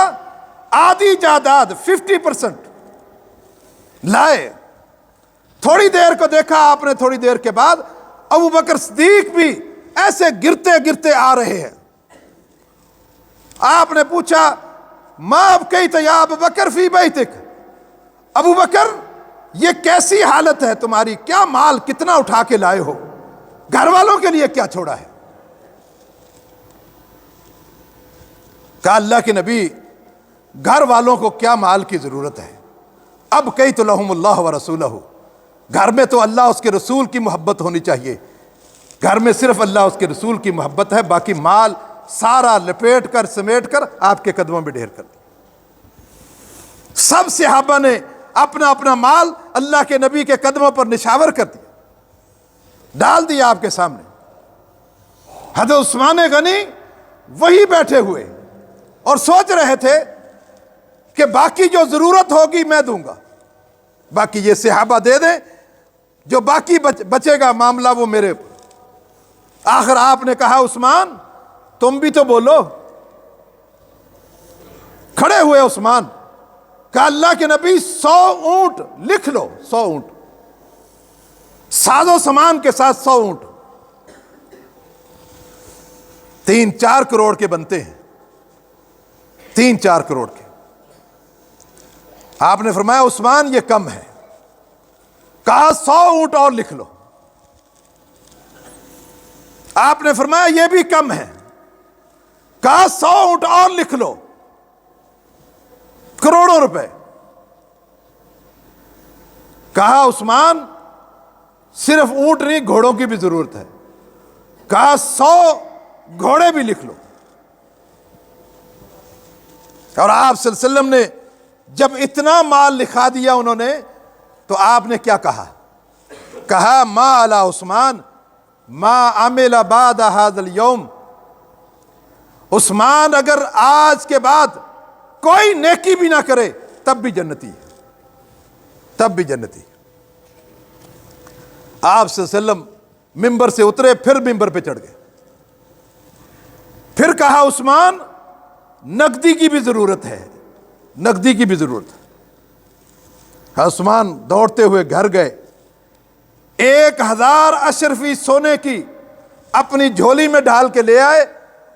آدھی جائیداد 50% لائے، تھوڑی دیر کو دیکھا آپ نے، تھوڑی دیر کے بعد ابوبکر صدیق بھی ایسے گرتے گرتے آ رہے ہیں۔ آپ نے پوچھا ما ابقیت یا ابوبکر فی بیتک، ابوبکر یہ کیسی حالت ہے تمہاری، کیا مال کتنا اٹھا کے لائے ہو، گھر والوں کے لیے کیا چھوڑا ہے؟ کہا اللہ کے نبی گھر والوں کو کیا مال کی ضرورت ہے، اب کیت لہم اللہ ورسولہ، گھر میں تو اللہ اس کے رسول کی محبت ہونی چاہیے، گھر میں صرف اللہ اس کے رسول کی محبت ہے، باقی مال سارا لپیٹ کر سمیٹ کر آپ کے قدموں میں ڈھیر کر دیا۔ سب صحابہ نے اپنا اپنا مال اللہ کے نبی کے قدموں پر نشاور کر دیا، ڈال دیا آپ کے سامنے۔ حضرت عثمان غنی وہی بیٹھے ہوئے اور سوچ رہے تھے کہ باقی جو ضرورت ہوگی میں دوں گا، باقی یہ صحابہ دے دیں، جو باقی بچے گا معاملہ وہ میرے۔ آخر آپ نے کہا عثمان تم بھی تو بولو۔ کھڑے ہوئے عثمان، کہا اللہ کے نبی 100 اونٹ لکھ لو، 100 اونٹ ساز و سامان کے ساتھ، 100 اونٹ 3-4 کروڑ کے بنتے ہیں، 3-4 کروڑ کے۔ آپ نے فرمایا عثمان یہ کم ہے، کہا 100 اونٹ اور لکھ لو۔ آپ نے فرمایا یہ بھی کم ہے، کہا 100 اونٹ اور لکھ لو، کروڑوں روپے۔ کہا عثمان صرف اونٹ نہیں گھوڑوں کی بھی ضرورت ہے، کہا 100 گھوڑے بھی لکھ لو۔ اور آپ صلی اللہ علیہ وسلم نے جب اتنا مال لکھا دیا انہوں نے، تو آپ نے کیا کہا؟ کہا ما علی عثمان ما عمل بعد هذا اليوم، عثمان اگر آج کے بعد کوئی نیکی بھی نہ کرے تب بھی جنتی ہے، تب بھی جنتی۔ آپ صلی اللہ علیہ وسلم ممبر سے اترے، پھر ممبر پہ چڑھ گئے، پھر کہا عثمان نقدی کی بھی ضرورت ہے، نقدی کی بھی ضرورت ہے۔ عثمان دوڑتے ہوئے گھر گئے، 1000 اشرفی سونے کی اپنی جھولی میں ڈال کے لے آئے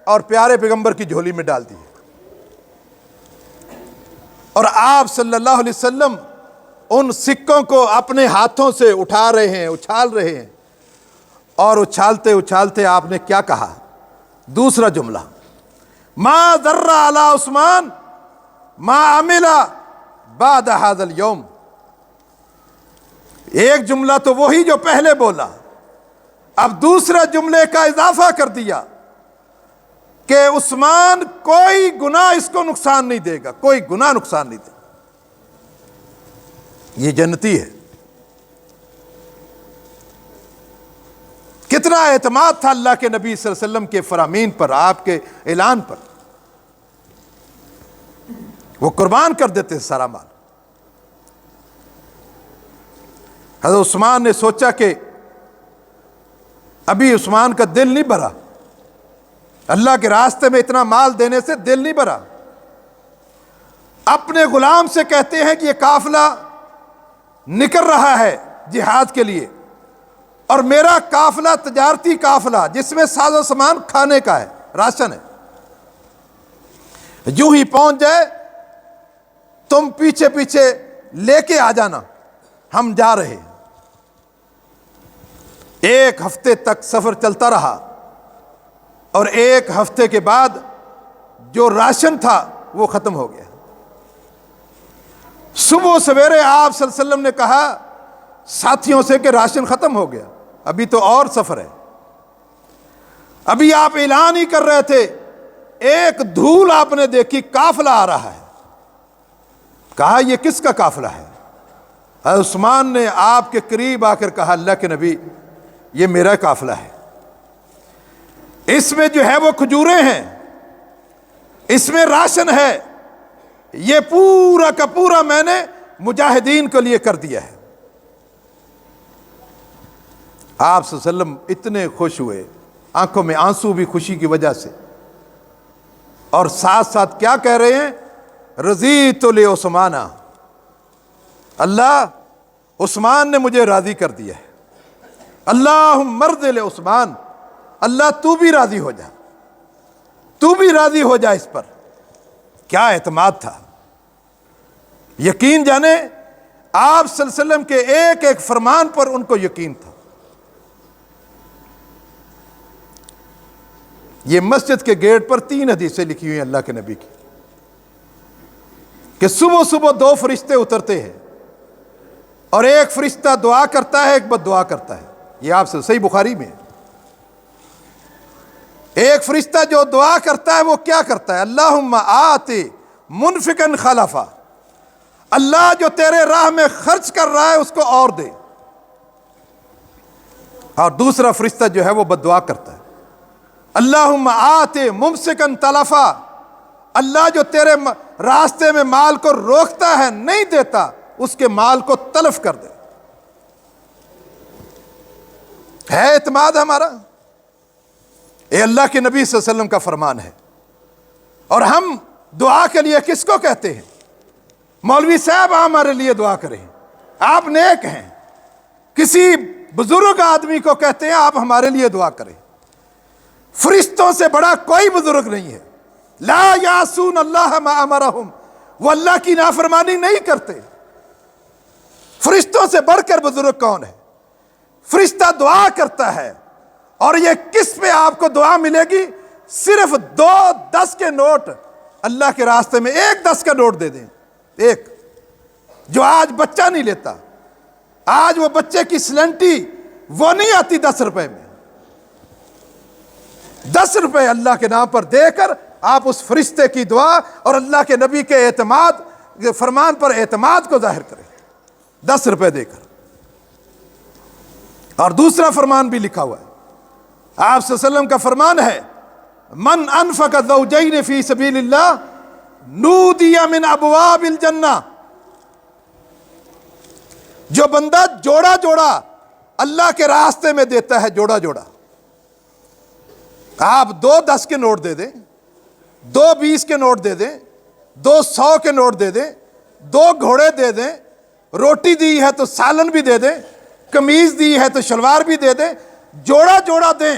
اور پیارے پیغمبر کی جھولی میں ڈال دی، اور آپ صلی اللہ علیہ وسلم ان سکوں کو اپنے ہاتھوں سے اٹھا رہے ہیں، اچھال رہے ہیں، اور اچھالتے اچھالتے آپ نے کیا کہا؟ دوسرا جملہ ما ضر علی عثمان ما عمل بعد هذا اليوم۔ ایک جملہ تو وہی جو پہلے بولا، اب دوسرا جملے کا اضافہ کر دیا کہ عثمان کوئی گناہ اس کو نقصان نہیں دے گا، کوئی گناہ نقصان نہیں دے گا، یہ جنتی ہے۔ کتنا اعتماد تھا اللہ کے نبی صلی اللہ علیہ وسلم کے فرامین پر، آپ کے اعلان پر، وہ قربان کر دیتے سارا مال۔ حضرت عثمان نے سوچا کہ ابھی عثمان کا دل نہیں بھرا، اللہ کے راستے میں اتنا مال دینے سے دل نہیں بھرا۔ اپنے غلام سے کہتے ہیں کہ یہ قافلہ نکل رہا ہے جہاد کے لیے، اور میرا قافلہ تجارتی قافلہ جس میں ساز و سامان کھانے کا ہے، راشن ہے، یوں ہی پہنچ جائے تم پیچھے پیچھے لے کے آ جانا، ہم جا رہے ہیں۔ ایک ہفتے تک سفر چلتا رہا، اور ایک ہفتے کے بعد جو راشن تھا وہ ختم ہو گیا۔ صبح سویرے آپ صلی اللہ علیہ وسلم نے کہا ساتھیوں سے کہ راشن ختم ہو گیا، ابھی تو اور سفر ہے۔ ابھی آپ اعلان ہی کر رہے تھے، ایک دھول آپ نے دیکھی، قافلہ آ رہا ہے۔ کہا یہ کس کا قافلہ ہے؟ حضرت عثمان نے آپ کے قریب آ کر کہا اللہ کے نبی یہ میرا قافلہ ہے، اس میں جو ہے وہ کھجوریں ہیں، اس میں راشن ہے، یہ پورا کا پورا میں نے مجاہدین کے لیے کر دیا ہے۔ آپ صلی اللہ علیہ وسلم اتنے خوش ہوئے، آنکھوں میں آنسو بھی خوشی کی وجہ سے، اور ساتھ ساتھ کیا کہہ رہے ہیں؟ رضیت لعثمان، اللہ عثمان نے مجھے راضی کر دیا ہے، اللہم ارض لعثمان، اللہ تو بھی راضی ہو جا، تو بھی راضی ہو جا اس پر۔ کیا اعتماد تھا، یقین جانے آپ صلی اللہ علیہ وسلم کے ایک ایک فرمان پر ان کو یقین تھا۔ یہ مسجد کے گیٹ پر 3 حدیثیں لکھی ہوئی ہیں اللہ کے نبی کی، کہ صبح صبح 2 فرشتے اترتے ہیں، اور ایک فرشتہ دعا کرتا ہے، ایک بد دعا کرتا ہے، یہ آپ سے صحیح بخاری میں ہے۔ ایک فرشتہ جو دعا کرتا ہے وہ کیا کرتا ہے؟ اللہم آتی منفقا خلفا، اللہ جو تیرے راہ میں خرچ کر رہا ہے اس کو اور دے۔ اور دوسرا فرشتہ جو ہے وہ بد دعا کرتا ہے، اللہم آتی ممسکا تلفا، اللہ جو تیرے راستے میں مال کو روکتا ہے نہیں دیتا، اس کے مال کو تلف کر دے۔ ہے اعتماد ہمارا؟ اے اللہ کے نبی صلی اللہ علیہ وسلم کا فرمان ہے۔ اور ہم دعا کے لیے کس کو کہتے ہیں؟ مولوی صاحب ہمارے لیے دعا کریں، آپ نیک ہیں۔ کسی بزرگ آدمی کو کہتے ہیں آپ ہمارے لیے دعا کریں۔ فرشتوں سے بڑا کوئی بزرگ نہیں ہے۔ لا یعصون اللہ ما امرہم، وہ اللہ کی نافرمانی نہیں کرتے۔ فرشتوں سے بڑھ کر بزرگ کون ہے؟ فرشتہ دعا کرتا ہے، اور یہ کس پہ آپ کو دعا ملے گی؟ صرف 2 10 کے نوٹ اللہ کے راستے میں، ایک 10 کا نوٹ دے دیں، ایک جو آج بچہ نہیں لیتا، آج وہ بچے کی سلنٹی وہ نہیں آتی 10 روپے میں، 10 روپے اللہ کے نام پر دے کر آپ اس فرشتے کی دعا اور اللہ کے نبی کے اعتماد فرمان پر اعتماد کو ظاہر کریں، 10 روپے دے کر۔ اور دوسرا فرمان بھی لکھا ہوا ہے، آپ صلی اللہ علیہ وسلم کا فرمان ہے، من انفق زوجین فی سبیل اللہ نودی من ابواب الجنہ، جو بندہ جوڑا جوڑا اللہ کے راستے میں دیتا ہے، جوڑا جوڑا، آپ 2 10 کے نوٹ دے دیں، 2 20 کے نوٹ دے دیں، 2 100 کے نوٹ دے دیں، 2 گھوڑے دے دیں، روٹی دی ہے تو سالن بھی دے دیں، قمیض دی ہے تو شلوار بھی دے دیں، جوڑا جوڑا دیں۔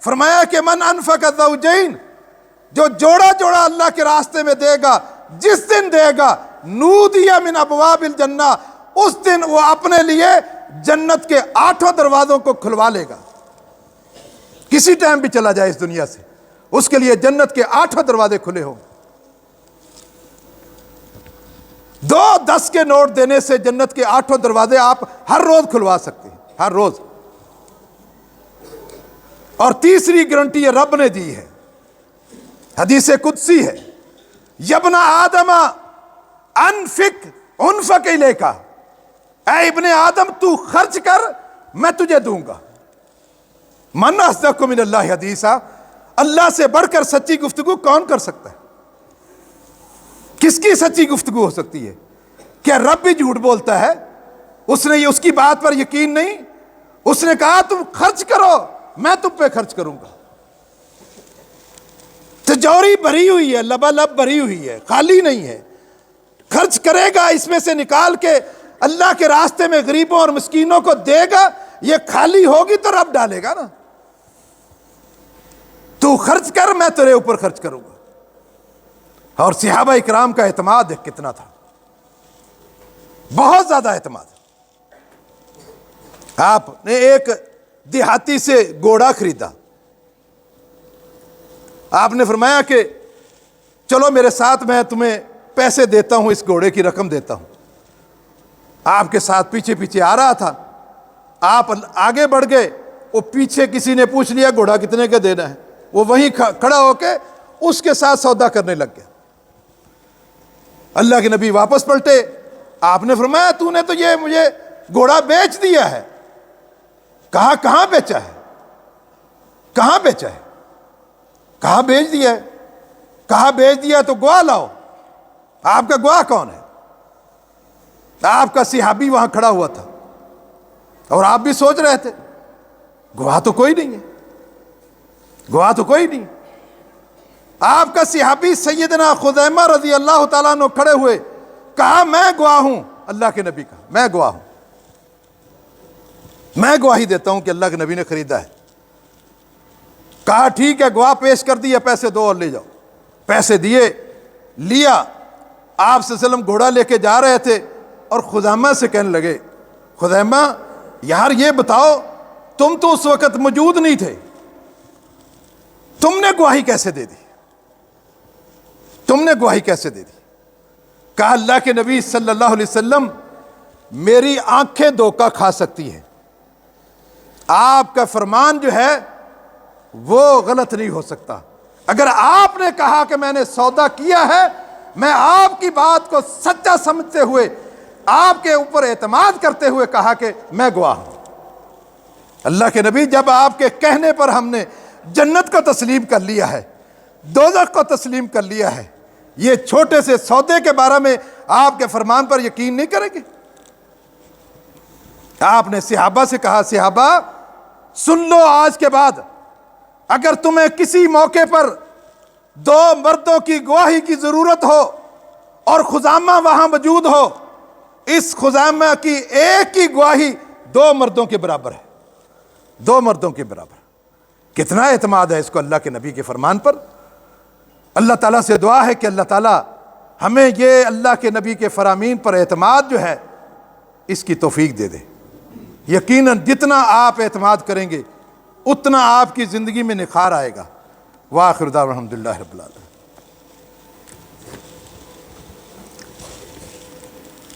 فرمایا کہ من انفق زوجین، جو جوڑا جوڑا اللہ کے راستے میں دے گا، جس دن دے گا نودی من ابواب الجنہ، اس دن وہ اپنے لیے جنت کے 8 دروازوں کو کھلوا لے گا۔ کسی ٹائم بھی چلا جائے اس دنیا سے، اس کے لیے جنت کے 8 دروازے کھلے ہوں۔ 2 10 کے نوٹ دینے سے جنت کے 8 دروازے آپ ہر روز کھلوا سکتے ہیں، ہر روز۔ اور تیسری گارنٹی یہ رب نے دی ہے، حدیث قدسی ہے، یبن آدم انفق انفق الیک، اے ابن آدم تو خرچ کر میں تجھے دوں گا۔ من اصدق من اللہ حدیثا، اللہ سے بڑھ کر سچی گفتگو کون کر سکتا ہے؟ کس کی سچی گفتگو ہو سکتی ہے؟ کیا رب بھی جھوٹ بولتا ہے؟ اس نے اس کی بات پر یقین نہیں، اس نے کہا تم خرچ کرو، میں تم پہ خرچ کروں گا۔ تجوری بھری ہوئی ہے، لبالب بھری ہوئی ہے، خالی نہیں ہے، خرچ کرے گا، اس میں سے نکال کے اللہ کے راستے میں غریبوں اور مسکینوں کو دے گا، یہ خالی ہوگی تو رب ڈالے گا نا۔ تو خرچ کر، میں تیرے اوپر خرچ کروں گا۔ اور صحابہ اکرام کا اعتماد کتنا تھا، بہت زیادہ اعتماد۔ آپ نے ایک دیہاتی سے گھوڑا خریدا، آپ نے فرمایا کہ چلو میرے ساتھ، میں تمہیں پیسے دیتا ہوں، اس گھوڑے کی رقم دیتا ہوں۔ آپ کے ساتھ پیچھے پیچھے آ رہا تھا، آپ آگے بڑھ گئے، وہ پیچھے کسی نے پوچھ لیا گھوڑا کتنے کا دینا ہے، وہ وہیں کھڑا ہو کے اس کے ساتھ سودا کرنے لگ گیا۔ اللہ کے نبی واپس پلٹے، آپ نے فرمایا تو نے تو یہ مجھے گھوڑا بیچ دیا ہے۔ کہا کہاں بیچا ہے، کہاں بیچا ہے؟ کہاں بیچ دیا ہے؟ کہاں بیچ دیا تو گواہ لاؤ۔ آپ کا گواہ کون ہے؟ آپ کا صحابی وہاں کھڑا ہوا تھا، اور آپ بھی سوچ رہے تھے گواہ تو کوئی نہیں ہے، گواہ تو کوئی نہیں۔ آپ کا صحابی سیدنا خزیمہ رضی اللہ تعالیٰ عنہ کھڑے ہوئے، کہا میں گواہ ہوں، اللہ کے نبی کا میں گواہ ہوں، میں گواہی دیتا ہوں کہ اللہ کے نبی نے خریدا ہے۔ کہا ٹھیک ہے، گواہ پیش کر دیا، پیسے دو اور لے جاؤ۔ پیسے دیے، لیا۔ آپ صلی اللہ علیہ وسلم گھوڑا لے کے جا رہے تھے، اور خزیمہ سے کہنے لگے خزیمہ یار یہ بتاؤ، تم تو اس وقت موجود نہیں تھے، تم نے گواہی کیسے دے دی؟ تم نے گواہی کیسے دے دی؟ کہا اللہ کے نبی صلی اللہ علیہ وسلم میری آنکھیں دھوکہ کھا سکتی ہیں، آپ کا فرمان جو ہے وہ غلط نہیں ہو سکتا۔ اگر آپ نے کہا کہ میں نے سودا کیا ہے، میں آپ کی بات کو سچا سمجھتے ہوئے، آپ کے اوپر اعتماد کرتے ہوئے کہا کہ میں گواہ ہوں۔ اللہ کے نبی جب آپ کے کہنے پر ہم نے جنت کو تسلیم کر لیا ہے، دوزخ کو تسلیم کر لیا ہے، یہ چھوٹے سے سودے کے بارے میں آپ کے فرمان پر یقین نہیں کریں گے؟ آپ نے صحابہ سے کہا صحابہ سن لو، آج کے بعد اگر تمہیں کسی موقع پر دو مردوں کی گواہی کی ضرورت ہو اور خزیمہ وہاں موجود ہو، اس خزیمہ کی ایک کی گواہی دو مردوں کے برابر ہے، دو مردوں کے برابر۔ کتنا اعتماد ہے اس کو اللہ کے نبی کے فرمان پر۔ اللہ تعالیٰ سے دعا ہے کہ اللہ تعالیٰ ہمیں یہ اللہ کے نبی کے فرامین پر اعتماد جو ہے اس کی توفیق دے دے۔ یقیناً جتنا آپ اعتماد کریں گے اتنا آپ کی زندگی میں نکھار آئے گا۔ وآخر دعوانا الحمدللہ رب العالمین۔